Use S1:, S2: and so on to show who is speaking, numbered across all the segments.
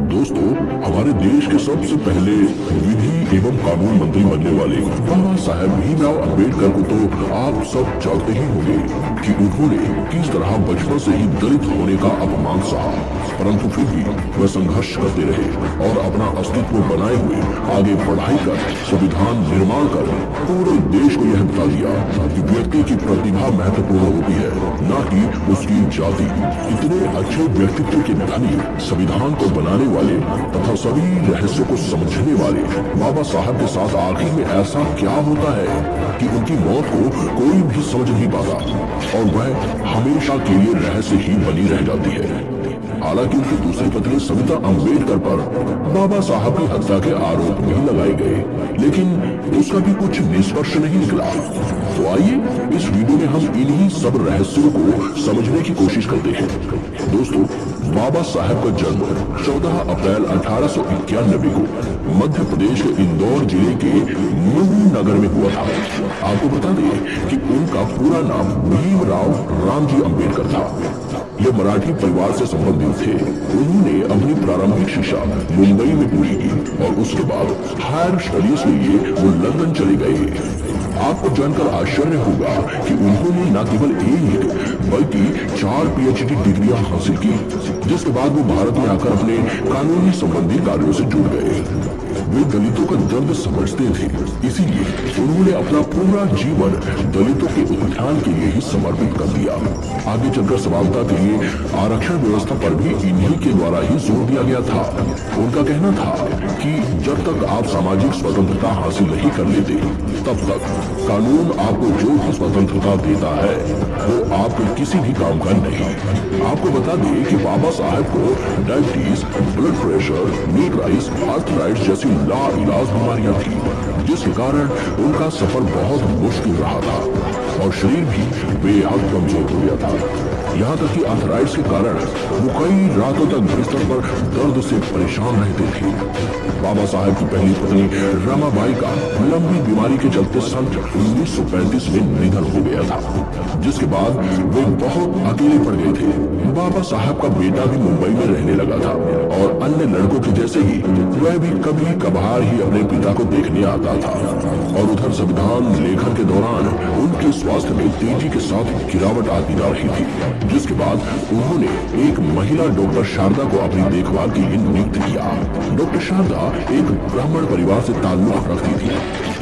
S1: दोस्तों, हमारे देश के सबसे पहले विधि एवं कानून मंत्री बनने वाले बाबा साहेब भीमराव अम्बेडकर को तो आप सब जानते ही होंगे कि उन्होंने किस तरह बचपन से ही दलित होने का अपमान सहा, परंतु फिर भी वह संघर्ष करते रहे और अपना अस्तित्व बनाए हुए आगे पढ़ाई कर संविधान निर्माण कर पूरे देश को यह बता दिया कि व्यक्ति की प्रतिभा महत्वपूर्ण होती है, न कि उसकी जाति। इतने अच्छे व्यक्तित्व के धनी, संविधान को बनाने वाले तथा सभी रहस्यों को समझने वाले बाबा साहब के साथ आखिर में ऐसा क्या होता है कि उनकी मौत को कोई भी समझ नहीं पाता और वह हमेशा के लिए रहस्य ही बनी रह जाती है। हालांकि उनकी दूसरी पत्नी सविता अम्बेडकर पर बाबा साहब की हत्या के आरोप नहीं लगाए गए, लेकिन उसका भी कुछ निष्कर्ष नहीं निकला। तो आइए इस वीडियो में हम इन्हीं सब रहस्यों को समझने की कोशिश करते हैं। दोस्तों, बाबा साहब का जन्म 14 अप्रैल 1891 को मध्य प्रदेश के इंदौर जिले के मुंबई नगर में हुआ था। आपको बता दें कि उनका पूरा नाम भीमराव रामजी अम्बेडकर था। ये मराठी परिवार से संबंधित थे। उन्होंने अपनी प्रारंभिक शिक्षा मुंबई में पूरी की और उसके बाद हायर स्टडीज के लिए वो लंदन चले गए। आपको जानकर आश्चर्य होगा कि उन्होंने न केवल एक बल्कि 4 PhD डिग्रियां हासिल की, जिसके बाद वो भारत में आकर अपने कानूनी संबंधी कार्यों से जुड़ गए। वे दलितों का दर्द समझते थे, इसीलिए उन्होंने अपना पूरा जीवन दलितों के उत्थान के लिए ही समर्पित कर दिया। आगे चलकर समानता के लिए आरक्षण व्यवस्था पर भी इन्हीं के द्वारा ही जोर दिया गया था। उनका कहना था कि जब तक आप सामाजिक स्वतंत्रता हासिल नहीं कर लेते, तब तक कानून आपको जो भी स्वतंत्रता देता है वो आपके किसी भी काम का नहीं। आपको बता दें कि बाबा साहब को डायबिटीज, ब्लड प्रेशर, नीट राइस, आर्थराइटिस जैसी लाइलाज बीमारियां थी, जिसके कारण उनका सफर बहुत मुश्किल रहा था और शरीर भी बेहद कमजोर हो गया था। यहाँ तक कि आर्थराइटिस के कारण वो कई रातों तक बिस्तर पर दर्द से परेशान रहते थे। बाबा साहब की पहली पत्नी रमाबाई का लंबी बीमारी के चलते सन 1935 में निधन हो गया था, जिसके बाद वे बहुत अकेले पड़ गए थे। बाबा साहब का बेटा भी मुंबई में रहने लगा था और अन्य लड़कों के जैसे ही वह भी कभी कभार ही अपने पिता को देखने आता था। और उधर संविधान लेखन के दौरान उनके स्वास्थ्य में तेजी के साथ गिरावट आती जा रही थी, जिसके बाद उन्होंने एक महिला डॉक्टर शारदा को अपनी देखभाल के लिए नियुक्त किया। डॉक्टर शारदा एक ब्राह्मण परिवार से ताल्लुक रखती थी।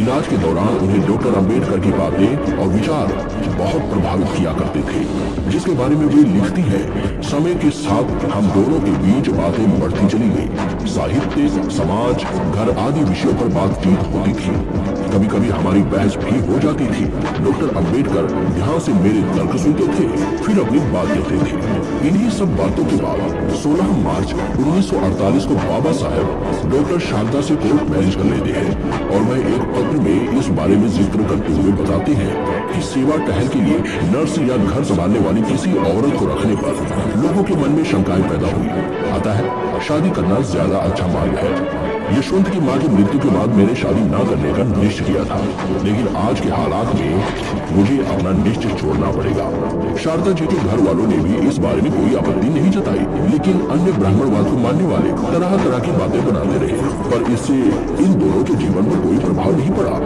S1: इलाज के दौरान उन्हें डॉक्टर अम्बेडकर की बातें और विचार बहुत प्रभावित किया करते थे, जिसके बारे में वे लिखती है, समय के साथ हम दोनों के बीच बातें बढ़ती चली गई। साहित्य, समाज, घर आदि विषयों पर बातचीत होती थी। कभी कभी हमारी बहस भी हो जाती थी। डॉक्टर अम्बेडकर ध्यान से मेरे तर्क सुनते थे, फिर अपनी बात कहते थे। इन्हीं सब बातों के बाद 16 मार्च 1948 को बाबा साहब डॉक्टर शारदा से कोर्ट मैरिज कर लेते हैं और वह एक पत्र में इस बारे में जिक्र करते हुए बताते हैं कि सेवा टहल के लिए नर्स या घर संभालने वाली किसी औरत को रखने पर लोगों के मन में शंकाएं पैदा हुई। अतः शादी करना ज्यादा अच्छा मार्ग है। यशवंत की मां की मृत्यु के बाद मैंने शादी न करने का निश्चय किया था, लेकिन आज के हालात में मुझे अपना निश्चय छोड़ना पड़ेगा। शारदा जी के घर वालों ने भी इस बारे में कोई आपत्ति नहीं जताई, लेकिन अन्य ब्राह्मणवाद को मानने वाले तरह तरह की बातें बनाते रहे, पर इससे इन दोनों के जीवन पर कोई प्रभाव नहीं पड़ा।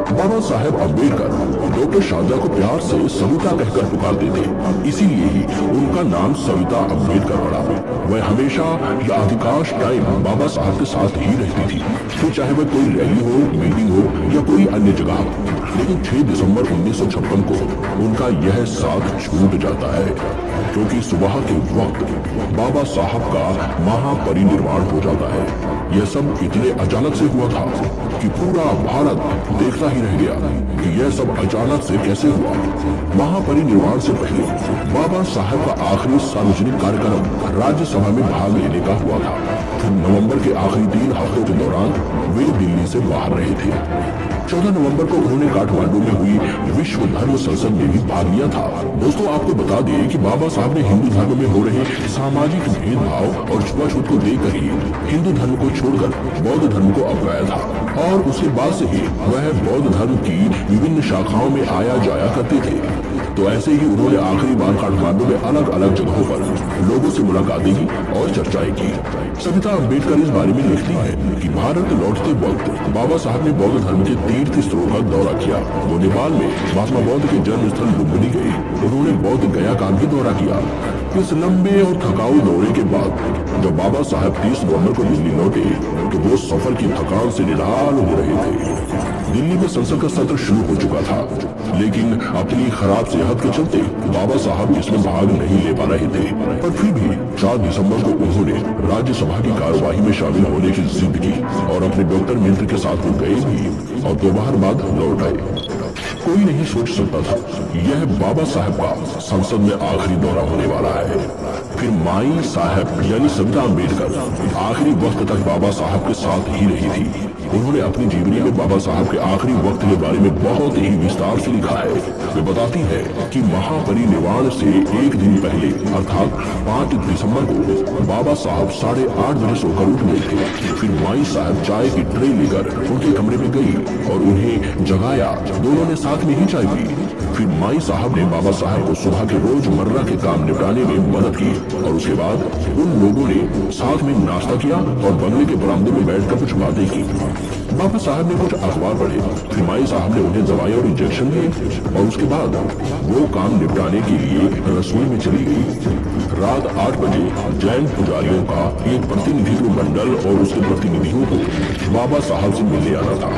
S1: बाबा साहेब अम्बेडकर डॉक्टर शारदा को प्यार से सविता कहकर पुकारते थे, इसीलिए ही उनका नाम सविता अम्बेडकर पड़ा। वह हमेशा या अधिकांश टाइम बाबा साहब के साथ ही रहती थी, फिर चाहे वह कोई रैली हो, मीटिंग हो या कोई अन्य जगह हो। लेकिन 6 दिसंबर 1956 को उनका यह साथ छूट जाता है, क्योंकि सुबह के वक्त बाबा साहब का महापरिनिर्वाण हो जाता है। यह सब इतने अचानक से हुआ था कि पूरा भारत देखता ही रह गया कि यह सब अचानक से कैसे हुआ। महापरिनिर्वाण से पहले बाबा साहब का आखिरी सार्वजनिक कार्यक्रम राज्यसभा में भाग लेने का हुआ था। फिर नवंबर के आखिरी 3 हफ्तों के दौरान वे दिल्ली से बाहर रहे थे। 14 नवंबर को उन्होंने काठमांडू में हुई विश्व धर्म संसद में भी भाग लिया था। दोस्तों, आपको बता दें कि बाबा साहब ने हिंदू धर्म में हो रहे सामाजिक भेदभाव और छुआछूत को देखकर ही हिंदू धर्म को छोड़कर बौद्ध धर्म को अपनाया था और उसके बाद से ही वह बौद्ध धर्म की विभिन्न शाखाओं में आया जाया करते थे। तो ऐसे ही उन्होंने आखिरी बार काठमांडू में अलग अलग जगहों पर लोगों से मुलाकातें की और चर्चाएं की। सविता अम्बेडकर इस बारे में लिखती है कि भारत लौटते वक्त बाबा साहब ने बौद्ध धर्म के तीर्थ स्थलों का दौरा किया। वो नेपाल में महात्मा बौद्ध के जन्म स्थल लुम्बिनी गए। उन्होंने बौद्ध गया का भी दौरा किया। इस लंबे और थकाऊ दौरे के बाद जब बाबा साहब 30 नवंबर को दिल्ली लौटे तो वो सफर की थकान से निढाल हो रहे थे। दिल्ली में संसद का सत्र शुरू हो चुका था, लेकिन अपनी खराब सेहत के चलते बाबा साहब इसमें भाग नहीं ले पा रहे थे। पर फिर भी 4 दिसंबर को उन्होंने राज्यसभा की कार्यवाही में शामिल होने की जिद की और अपने डॉक्टर मित्र के साथ वो गए भी और दोपहर बाद लौट आए। कोई नहीं सोच सकता था यह बाबा साहब का संसद में आखिरी दौरा होने वाला है। फिर माई साहब यानी सविता अम्बेडकर आखिरी वक्त तक बाबा साहब के साथ ही रही थी। उन्होंने अपनी जीवनी में बाबा साहब के आखिरी वक्त के बारे में बहुत ही विस्तार से लिखा है। वे बताती है कि महापरिनिर्वाण से एक दिन पहले अर्थात 5 दिसंबर को बाबा साहब 8:30 बजे सोकर उठ गए थे। फिर माई साहब चाय की ट्रे लेकर उनके कमरे में गई और उन्हें जगाया। दोनों ने साथ में ही चाय पी। फिर माई साहब ने बाबा साहब को सुबह के रोजमर्रा के काम निपटाने में मदद की और उसके बाद उन लोगों ने साथ में नाश्ता किया और बंगले के बरामदे में बैठकर कुछ बातें की। बाबा साहब ने कुछ अखबार पढ़े। फिर माई साहब ने उन्हें दवाई और इंजेक्शन दिए और उसके बाद वो काम निपटाने के लिए रसोई में चली गई। रात 8 बजे जैन पुजारियों का एक प्रतिनिधित्व मंडल और उसके प्रतिनिधियों को बाबा साहब से मिलने आना था।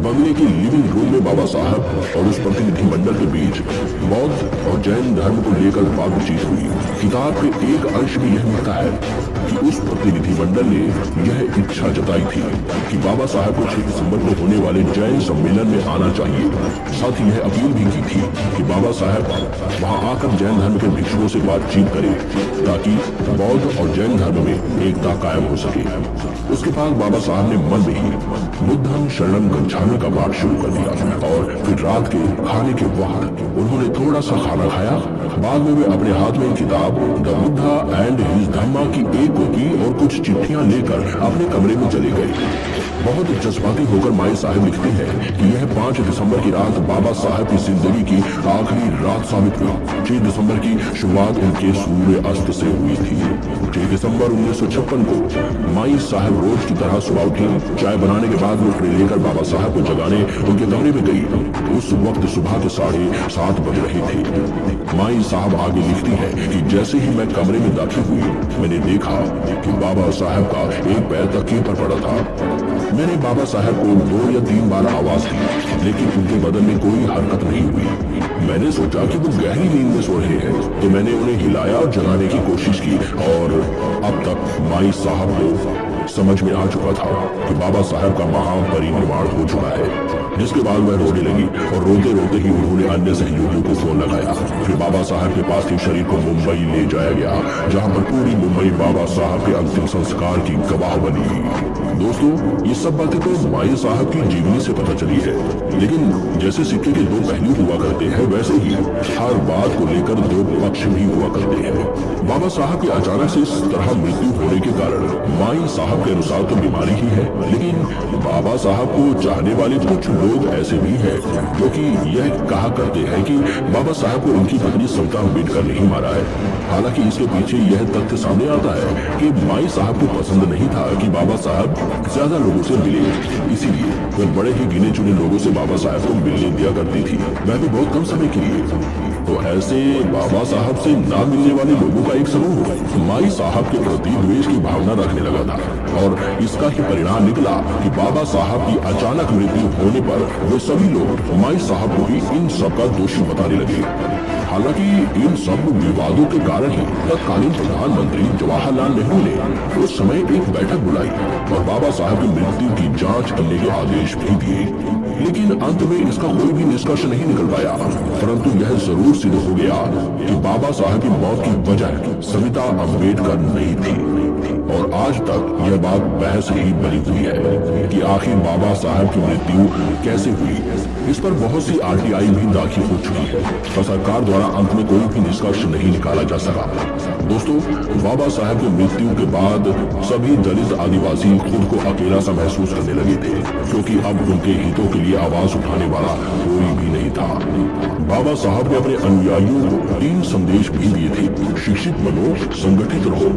S1: बंगले की लिविंग रूम में बाबा साहब और उस प्रतिनिधि मंडल के बीच बौद्ध और जैन धर्म को लेकर बातचीत हुई। किताब के एक अंश में यह लिखा है कि उस प्रतिनिधि मंडल ने यह इच्छा जताई थी कि बाबा साहब को 6 दिसंबर को होने वाले जैन सम्मेलन में आना चाहिए। साथ ही यह अपील भी की थी कि बाबा साहब वहां आकर जैन धर्म के भिक्षुओं से बातचीत करें ताकि बौद्ध और जैन धर्म में एकता कायम हो सके। उसके बाद बाबा साहब ने मन में ही बुद्धं शरणं गच्छामि का पाठ शुरू कर दिया और फिर रात के खाने के वक्त उन्होंने थोड़ा सा खाना खाया। बाद में वे अपने हाथ में किताब द बुद्धा एंड हिज धम्मा की एक कॉपी और कुछ चिट्ठियां लेकर अपने कमरे में चले गए। बहुत जज्बाती होकर माई साहब लिखते हैं कि यह 5 दिसंबर की रात बाबा साहब की जिंदगी की आखिरी रात साबित हुई। 6 दिसंबर की शुरुआत उनके सूर्य अस्त से हुई थी। 6 दिसंबर 1956 को माई साहब रोज की तरह सुबह उठी। चाय बनाने के बाद वो ट्रे लेकर बाबा साहब को जगाने उनके कमरे में गई। उस वक्त सुबह के 7:30 बज रहे थे। माई साहब आगे लिखती है कि जैसे ही मैं कमरे में दाखिल हुई मैंने देखा कि बाबा साहब का एक पैर तकिए पर पड़ा था। मैंने बाबा साहब को 2 या 3 बार आवाज दी, लेकिन उनके बदन में कोई हरकत नहीं हुई। मैंने सोचा कि वो गहरी नींद में सो रहे हैं, तो मैंने उन्हें हिलाया और जगाने की कोशिश की और अब तक माई साहब को समझ में आ चुका था कि बाबा साहब का महापरिनिर्वाण हो चुका है। जिसके बाद वह रोने लगी और रोते रोते ही उन्होंने अन्य सहयोगियों को फोन लगाया। फिर बाबा साहब के पास ही शरीर को मुंबई ले जाया गया, जहां पर पूरी मुंबई बाबा साहब के अंतिम संस्कार की गवाह बनी। दोस्तों, ये सब बातें तो माई साहब की जीवनी से पता चली है, लेकिन जैसे सिक्के के 2 पहलू हुआ करते हैं वैसे ही हर बात को लेकर 2 पक्ष भी हुआ करते हैं। बाबा साहब की अचानक से इस तरह मृत्यु होने के कारण माई साहब के अनुसार तो बीमारी ही है, लेकिन बाबा साहब को चाहने वाले कुछ लोग ऐसे भी हैं जो कि यह कहा करते हैं कि बाबा साहब को उनकी पत्नी सविता अम्बेडकर नहीं मारा है। हालांकि इसके पीछे यह तथ्य सामने आता है कि माई साहब को पसंद नहीं था कि बाबा साहब ज्यादा लोगों से मिले, इसीलिए वह बड़े ही गिने चुने लोगों से बाबा साहब को मिलने दिया करती थी, वह भी बहुत कम समय के लिए। तो ऐसे बाबा साहब से ना मिलने वाले लोगों का एक समूह माई साहब के प्रति द्वेष की भावना रखने लगा था और इसका ही परिणाम निकला कि बाबा साहब की अचानक मृत्यु होने पर वे सभी लोग माई साहब को ही इन सब का दोषी बताने लगे। हालांकि इन सब विवादों के कारण ही तत्कालीन प्रधानमंत्री जवाहरलाल नेहरू ने उस समय एक बैठक बुलाई और बाबा साहब की मृत्यु की जांच करने के आदेश भी दिए, लेकिन अंत में इसका कोई भी निष्कर्ष नहीं निकल पाया। परंतु यह जरूर सिद्ध हो गया कि बाबा साहब की मौत की वजह सविता अम्बेडकर नहीं थी और आज तक यह बात बहस ही बनी हुई है कि आखिर बाबा साहब की मृत्यु कैसे हुई। इस पर बहुत सी आरटीआई भी दाखिल हो चुकी है, पर सरकार द्वारा अंत में कोई भी निष्कर्ष नहीं निकाला जा सका। दोस्तों, बाबा साहब की मृत्यु के बाद सभी दलित आदिवासी खुद को अकेला सा महसूस करने लगे थे, क्योंकि अब उनके हितों के लिए आवाज उठाने वाला कोई भी नहीं था। बाबा साहब ने अपने अनुयायियों को 3 संदेश भी दिए थे: शिक्षित बनो, संगठित रहो,